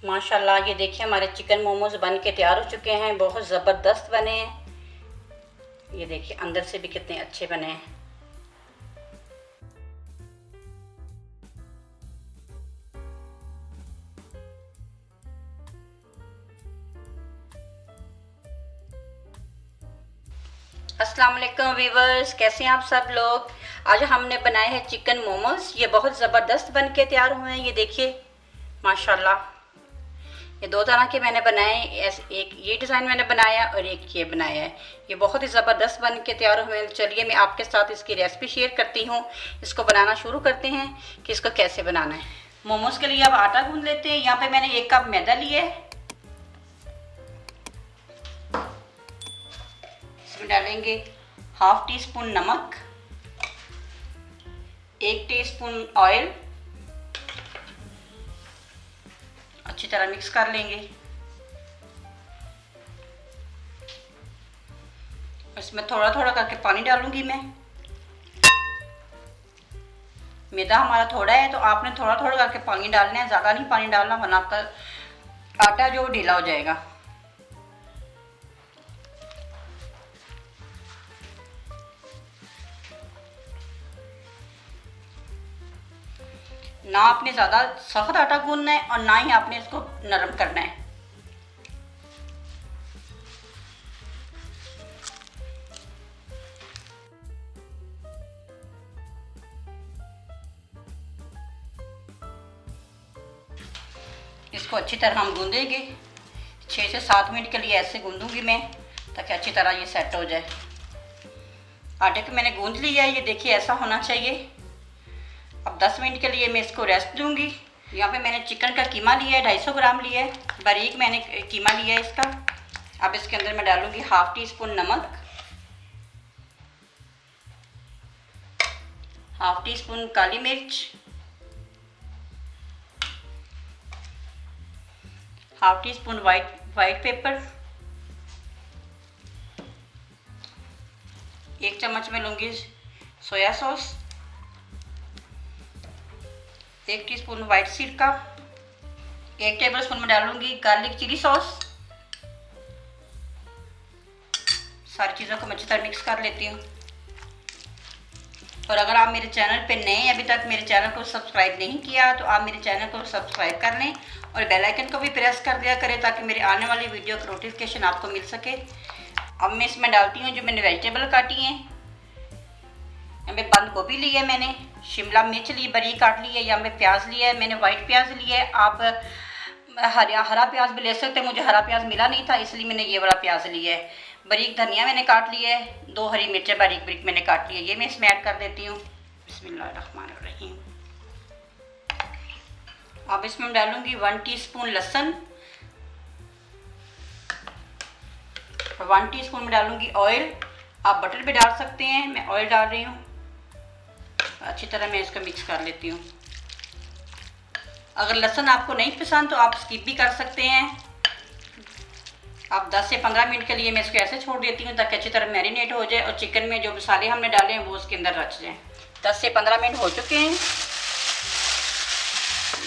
माशाल्लाह ये देखिए हमारे चिकन मोमोज बन के तैयार हो चुके हैं। बहुत ज़बरदस्त बने हैं। ये देखिए अंदर से भी कितने अच्छे बने हैं। अस्सलाम वालेकुम वीवर्स, कैसे हैं आप सब लोग। आज हमने बनाए हैं चिकन मोमोज। ये बहुत ज़बरदस्त बन के तैयार हुए हैं। ये देखिए माशाल्लाह, ये दो तरह के मैंने बनाए। एक ये डिज़ाइन मैंने बनाया और एक ये बनाया है। ये बहुत ही ज़बरदस्त बन के तैयार हुए हैं। चलिए मैं आपके साथ इसकी रेसिपी शेयर करती हूँ। इसको बनाना शुरू करते हैं कि इसको कैसे बनाना है। मोमोज के लिए अब आटा गूंद लेते हैं। यहाँ पे मैंने 1 कप मैदा लिया है। इसमें डालेंगे ½ टीस्पून नमक, 1 टीस्पून ऑयल। अच्छी तरह मिक्स कर लेंगे। इसमें थोड़ा थोड़ा करके पानी डालूंगी मैं। मैदा हमारा थोड़ा है तो आपने थोड़ा थोड़ा करके पानी डालना है, ज़्यादा नहीं पानी डालना वरना आपका आटा जो ढीला हो जाएगा। ना आपने ज़्यादा सख्त आटा गूंदना है और ना ही आपने इसको नरम करना है। इसको अच्छी तरह हम गूंदेंगे। 6 से 7 मिनट के लिए ऐसे गूंदूंगी मैं ताकि अच्छी तरह ये सेट हो जाए। आटे को मैंने गूंद लिया है। ये देखिए ऐसा होना चाहिए। अब 10 मिनट के लिए मैं इसको रेस्ट दूंगी। यहाँ पे मैंने चिकन का कीमा लिया है, 250 ग्राम लिया है। बारीक मैंने कीमा लिया है इसका। अब इसके अंदर मैं डालूंगी ½ टीस्पून नमक, ½ टीस्पून काली मिर्च, ½ टीस्पून वाइट पेपर, 1 चम्मच में लूँगी सोया सॉस, 1 टीस्पून वाइट सिरका, 1 टेबलस्पून में डालूंगी गार्लिक चिली सॉस। सारी चीज़ों को मैं अच्छी तरह मिक्स कर लेती हूँ। और अगर आप मेरे चैनल पे नए हैं, अभी तक मेरे चैनल को सब्सक्राइब नहीं किया तो आप मेरे चैनल को सब्सक्राइब कर लें और बेल आइकन को भी प्रेस कर दिया करें ताकि मेरे आने वाली वीडियो का नोटिफिकेशन आपको मिल सके। अब मैं इसमें डालती हूँ जो मैंने वेजिटेबल काटी हैं। यहाँ पे बंद गोभी ली है मैंने, शिमला मिर्च ली बारीक काट ली है, यहाँ पे प्याज लिया है मैंने, वाइट प्याज लिया है। आप हरा प्याज भी ले सकते हैं। मुझे हरा प्याज मिला नहीं था इसलिए मैंने ये वाला प्याज लिया है। बारीक धनिया मैंने काट लिया है। 2 हरी मिर्चें बारीक बारीक मैंने काट ली है। ये मैं इसमें ऐड कर देती हूँ। बिस्मिल्लाहिर्रहमानिर्रहीम। अब इसमें डालूंगी 1 टीस्पून लहसुन, 1 टीस्पून में डालूंगी ऑयल। आप बटर भी डाल सकते हैं, मैं ऑयल डाल रही हूँ। अच्छी तरह मैं इसको मिक्स कर लेती हूँ। अगर लहसुन आपको नहीं पसंद तो आप स्किप भी कर सकते हैं। अब 10 से 15 मिनट के लिए मैं इसको ऐसे छोड़ देती हूँ ताकि अच्छी तरह मैरिनेट हो जाए और चिकन में जो मसाले हमने डाले हैं वो उसके अंदर रच जाएं। 10 से 15 मिनट हो चुके हैं।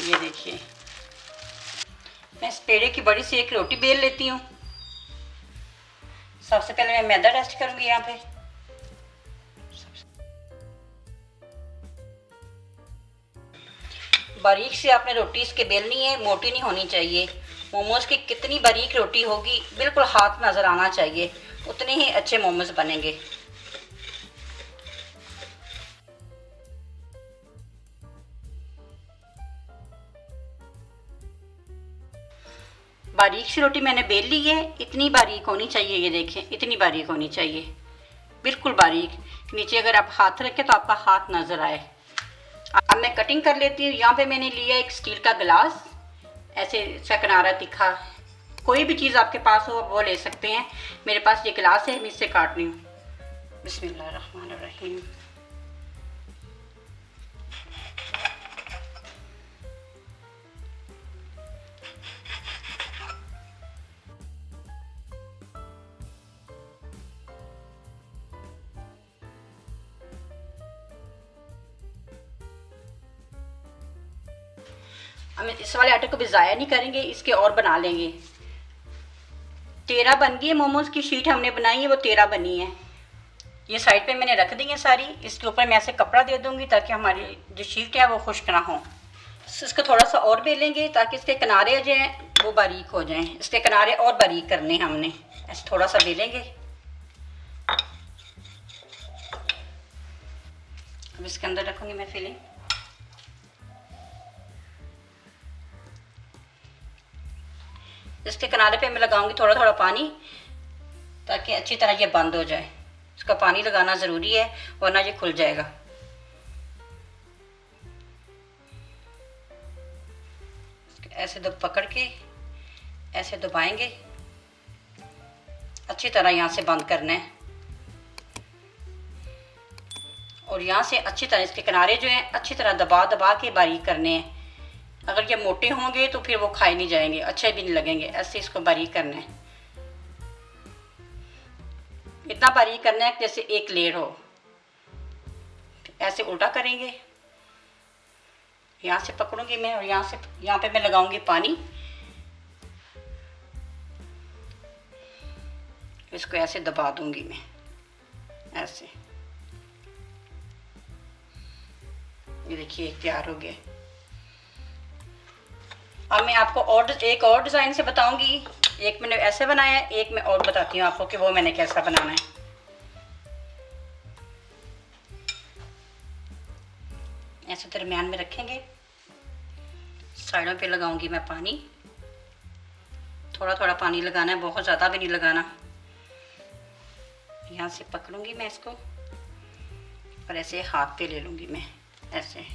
ये देखिए मैं इस पेड़े की बड़ी सी एक रोटी बेल लेती हूँ। सबसे पहले मैं मैदा डस्ट करूँगी यहाँ पे। बारीक से आपने रोटी इसके बेलनी है, मोटी नहीं होनी चाहिए। मोमोज की कितनी बारीक रोटी होगी बिल्कुल हाथ नज़र आना चाहिए, उतने ही अच्छे मोमोज बनेंगे। बारीक सी रोटी मैंने बेल ली है। इतनी बारीक होनी चाहिए, ये देखें इतनी बारीक होनी चाहिए, बिल्कुल बारीक। नीचे अगर आप हाथ रखें तो आपका हाथ नज़र आए। अब मैं कटिंग कर लेती हूँ। यहाँ पे मैंने लिया एक स्टील का गिलास, ऐसे इसका किनारा तीखा। कोई भी चीज़ आपके पास हो वो ले सकते हैं। मेरे पास ये गिलास है, मैं इससे काट रही हूँ। बिस्मिल्लाहिर्रहमानिर्रहीम। हम इस वाले आटे को भी ज़ाया नहीं करेंगे, इसके और बना लेंगे। 13 बन गई है मोमोज़ की शीट हमने बनाई है, वो 13 बनी है। ये साइड पे मैंने रख दी है सारी। इसके ऊपर मैं ऐसे कपड़ा दे दूँगी ताकि हमारी जो शीट है वो खुश्क ना हो। इसको थोड़ा सा और बेलेंगे ताकि इसके किनारे जो हैं वो बारीक हो जाएं। इसके किनारे और बारीक करने हैं हमने, ऐसे थोड़ा सा बेलेंगे। अब इसके अंदर रखूँगी मैं फिलिंग। इसके किनारे पे मैं लगाऊंगी थोड़ा थोड़ा पानी ताकि अच्छी तरह ये बंद हो जाए। इसका पानी लगाना ज़रूरी है वरना ये खुल जाएगा। ऐसे पकड़ के ऐसे दबाएंगे, अच्छी तरह यहाँ से बंद करना है। और यहाँ से अच्छी तरह इसके किनारे जो है अच्छी तरह दबा दबा के बारीक करने हैं। अगर ये मोटे होंगे तो फिर वो खाए नहीं जाएंगे, अच्छे भी नहीं लगेंगे। ऐसे इसको बारीक करना है, इतना बारीक करना है जैसे एक लेयर हो। ऐसे उल्टा करेंगे, यहाँ से पकड़ूंगी मैं और यहाँ पे मैं लगाऊंगी पानी। इसको ऐसे दबा दूंगी मैं ऐसे। ये देखिए तैयार हो गया। अब मैं आपको एक और डिज़ाइन से बताऊंगी। एक मैंने ऐसे बनाया है, एक मैं और बताती हूँ आपको कि वो मैंने कैसा बनाना है। ऐसे दरमियान में रखेंगे, साइडों पे लगाऊंगी मैं पानी। थोड़ा थोड़ा पानी लगाना है, बहुत ज़्यादा भी नहीं लगाना। यहाँ से पकड़ूंगी मैं इसको और ऐसे हाथ पे ले लूँगी मैं ऐसे।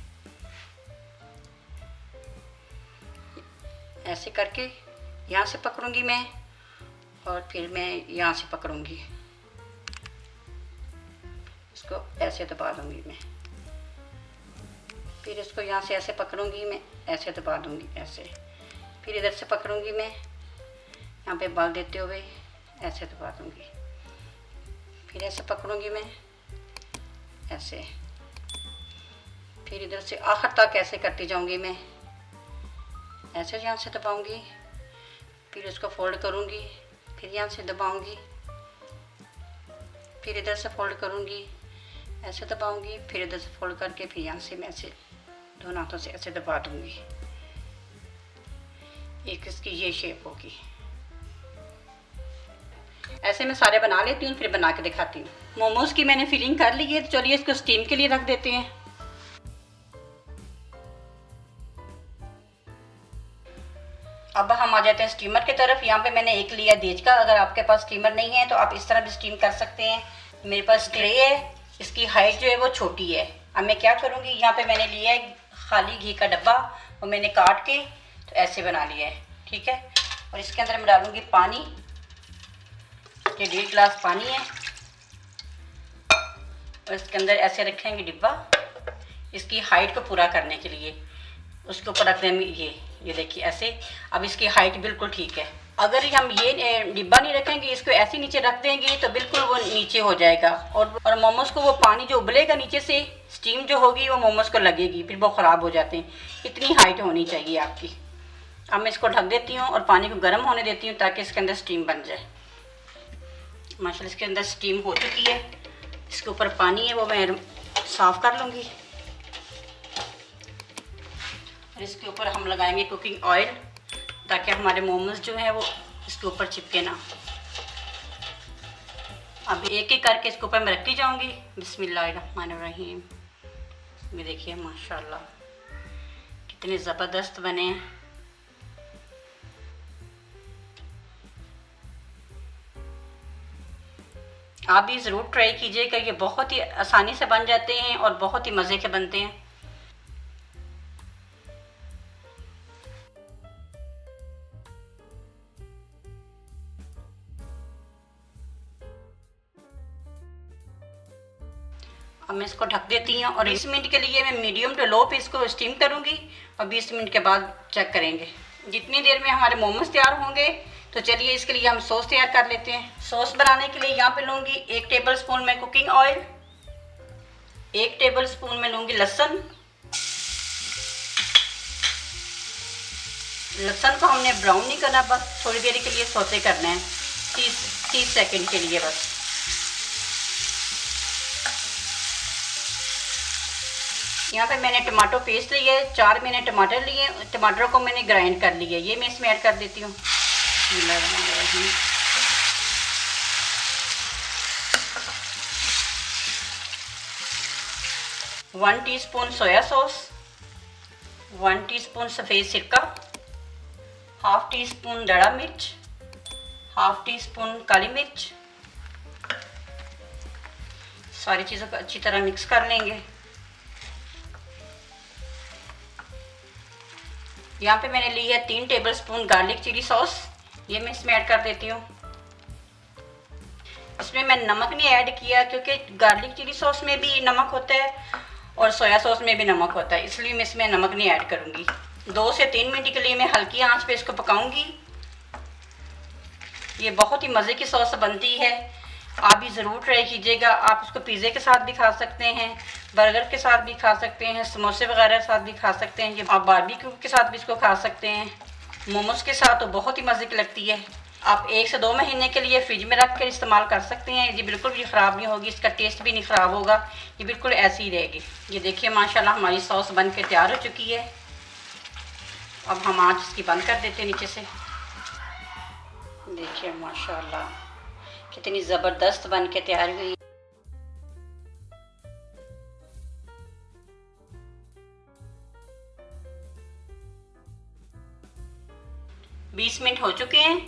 ऐसे करके यहाँ से पकड़ूंगी मैं और फिर मैं यहाँ से पकड़ूंगी, इसको ऐसे दबा दूंगी मैं। फिर इसको यहाँ से ऐसे पकड़ूंगी मैं, ऐसे दबा दूंगी ऐसे। फिर इधर से पकड़ूंगी मैं, यहाँ पे बल देते हुए ऐसे दबा दूंगी। फिर ऐसे पकड़ूंगी मैं ऐसे। फिर इधर से आखिर तक ऐसे करती जाऊंगी मैं, ऐसे यहाँ से दबाऊंगी। फिर इसको फोल्ड करूंगी, फिर यहाँ से दबाऊंगी। फिर इधर से फोल्ड करूंगी, ऐसे दबाऊंगी। फिर इधर से फोल्ड करके फिर यहाँ से मैं ऐसे दोनों हाथों से ऐसे दबा दूंगी। एक इसकी ये शेप होगी। ऐसे मैं सारे बना लेती हूँ, फिर बना के दिखाती हूँ। मोमोज की मैंने फिलिंग कर ली है, तो चलिए इसको स्टीम के लिए रख देते हैं। अब हम आ जाते हैं स्टीमर की तरफ। यहाँ पे मैंने एक लिया देज का। अगर आपके पास स्टीमर नहीं है तो आप इस तरह भी स्टीम कर सकते हैं। मेरे पास ट्रे है, इसकी हाइट जो है वो छोटी है। अब मैं क्या करूँगी, यहाँ पे मैंने लिया है खाली घी का डब्बा और मैंने काट के तो ऐसे बना लिया है, ठीक है। और इसके अंदर मैं डालूँगी पानी। ये 1.5 गिलास पानी है और इसके अंदर ऐसे रखेंगे डिब्बा इसकी हाइट को पूरा करने के लिए। उसके ऊपर रख देंगे ये देखिए ऐसे। अब इसकी हाइट बिल्कुल ठीक है। अगर हम ये डिब्बा नहीं रखेंगे, इसको ऐसे नीचे रख देंगे तो बिल्कुल वो नीचे हो जाएगा और मोमोज को वो पानी जो उबलेगा नीचे से, स्टीम जो होगी वो मोमोज को लगेगी, फिर वो ख़राब हो जाते हैं। इतनी हाइट होनी चाहिए आपकी। अब मैं इसको ढक देती हूँ और पानी को गर्म होने देती हूँ ताकि इसके अंदर स्टीम बन जाए। माशाल्लाह इसके अंदर स्टीम हो चुकी है। इसके ऊपर पानी है वो मैं साफ़ कर लूँगी। और इसके ऊपर हम लगाएंगे कुकिंग ऑयल ताकि हमारे मोमोज जो है वो इसके ऊपर चिपके ना। अब एक एक करके इसके ऊपर मैं रखती जाऊंगी। बिस्मिल्लाहिर्रहमानिर्रहीम। ये देखिए माशाल्लाह कितने ज़बरदस्त बने हैं। आप भी ज़रूर ट्राई कीजिएगा, ये बहुत ही आसानी से बन जाते हैं और बहुत ही मज़े के बनते हैं। अब मैं इसको ढक देती हूँ और 20 मिनट के लिए मैं मीडियम टू लो पे इसको स्टीम करूँगी और 20 मिनट के बाद चेक करेंगे। जितनी देर में हमारे मोमोज तैयार होंगे तो चलिए इसके लिए हम सॉस तैयार कर लेते हैं। सॉस बनाने के लिए यहाँ पे लूँगी 1 टेबल स्पून में कुकिंग ऑयल, 1 टेबल स्पून में लूँगी लहसुन, लहसुन को हमने ब्राउन नहीं करना, बस थोड़ी देर के लिए सौते करना है, 30 सेकंड के लिए बस। यहाँ पे मैंने टमाटो पेस्ट लिया है, 4 मैंने टमाटर लिए, टमाटरों को मैंने ग्राइंड कर लिया है, ये मैं इसमें ऐड कर देती हूँ। 1 टीस्पून सोया सॉस, 1 टीस्पून सफ़ेद सिरका, हाफ टी स्पून दड़ा मिर्च, हाफ टी स्पून काली मिर्च। सारी चीज़ों को अच्छी तरह मिक्स कर लेंगे। यहाँ पे मैंने ली है 3 टेबलस्पून गार्लिक चिली सॉस, ये मैं इसमें ऐड कर देती हूँ। इसमें मैं नमक नहीं ऐड किया क्योंकि गार्लिक चिली सॉस में भी नमक होता है और सोया सॉस में भी नमक होता है, इसलिए मैं इसमें नमक नहीं ऐड करूँगी। 2 से 3 मिनट के लिए मैं हल्की आंच पे इसको पकाऊंगी। ये बहुत ही मज़े की सॉस बनती है, आप भी ज़रूर ट्राई कीजिएगा। आप इसको पिज़्ज़े के साथ भी खा सकते हैं, बर्गर के साथ भी खा सकते हैं, समोसे वगैरह के साथ भी खा सकते हैं, ये आप बारबेक्यू के साथ भी इसको खा सकते हैं, मोमोज़ के साथ तो बहुत ही मज़े की लगती है। आप 1 से 2 महीने के लिए फ्रिज में रख कर इस्तेमाल कर सकते हैं, ये बिल्कुल भी ख़राब नहीं होगी, इसका टेस्ट भी नहीं ख़राब होगा, ये बिल्कुल ऐसी ही रहेगी। ये देखिए माशाल्लाह हमारी सॉस बन के तैयार हो चुकी है। अब हम आँच इसकी बंद कर देते हैं नीचे से। देखिए माशाल्लाह कितनी ज़बरदस्त बन के तैयार हुई। 20 मिनट हो चुके हैं,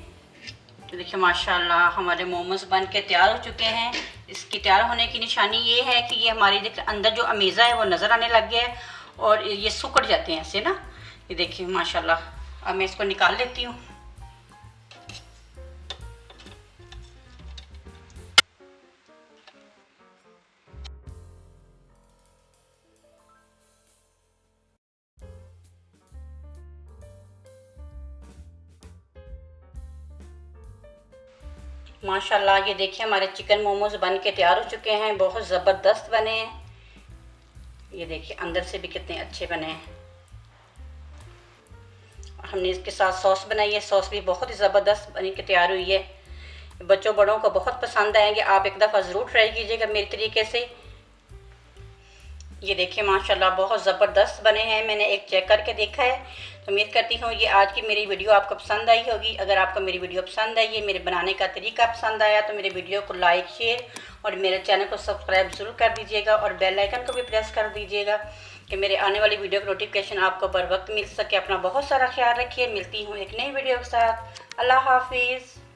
तो देखिए माशाल्लाह हमारे मोमोज बन के तैयार हो चुके हैं। इसकी तैयार होने की निशानी ये है कि ये हमारी देखिए अंदर जो अमेज़ा है वो नज़र आने लग गया है और ये सिकुड़ जाते हैं ऐसे ना। ये देखिए माशाल्लाह, अब मैं इसको निकाल लेती हूँ। माशाल्लाह ये देखिए हमारे चिकन मोमोज बन के तैयार हो चुके हैं, बहुत ज़बरदस्त बने हैं। ये देखिए अंदर से भी कितने अच्छे बने हैं। हमने इसके साथ सॉस बनाई है, सॉस भी बहुत ही ज़बरदस्त बन के तैयार हुई है। बच्चों बड़ों को बहुत पसंद आएंगे, आप एक दफ़ा ज़रूर ट्राई कीजिएगा मेरे तरीके से। ये देखिए माशाल्लाह बहुत ज़बरदस्त बने हैं, मैंने एक चेक करके देखा है। तो उम्मीद करती हूँ ये आज की मेरी वीडियो आपको पसंद आई होगी। अगर आपको मेरी वीडियो पसंद आई है, मेरे बनाने का तरीका पसंद आया, तो मेरे वीडियो को लाइक शेयर और मेरे चैनल को सब्सक्राइब ज़रूर कर दीजिएगा और बेल आइकन को भी प्रेस कर दीजिएगा कि मेरे आने वाली वीडियो का नोटिफिकेशन आपको बर वक्त मिल सके। अपना बहुत सारा ख्याल रखिए, मिलती हूँ एक नई वीडियो के साथ। अल्लाह हाफिज़।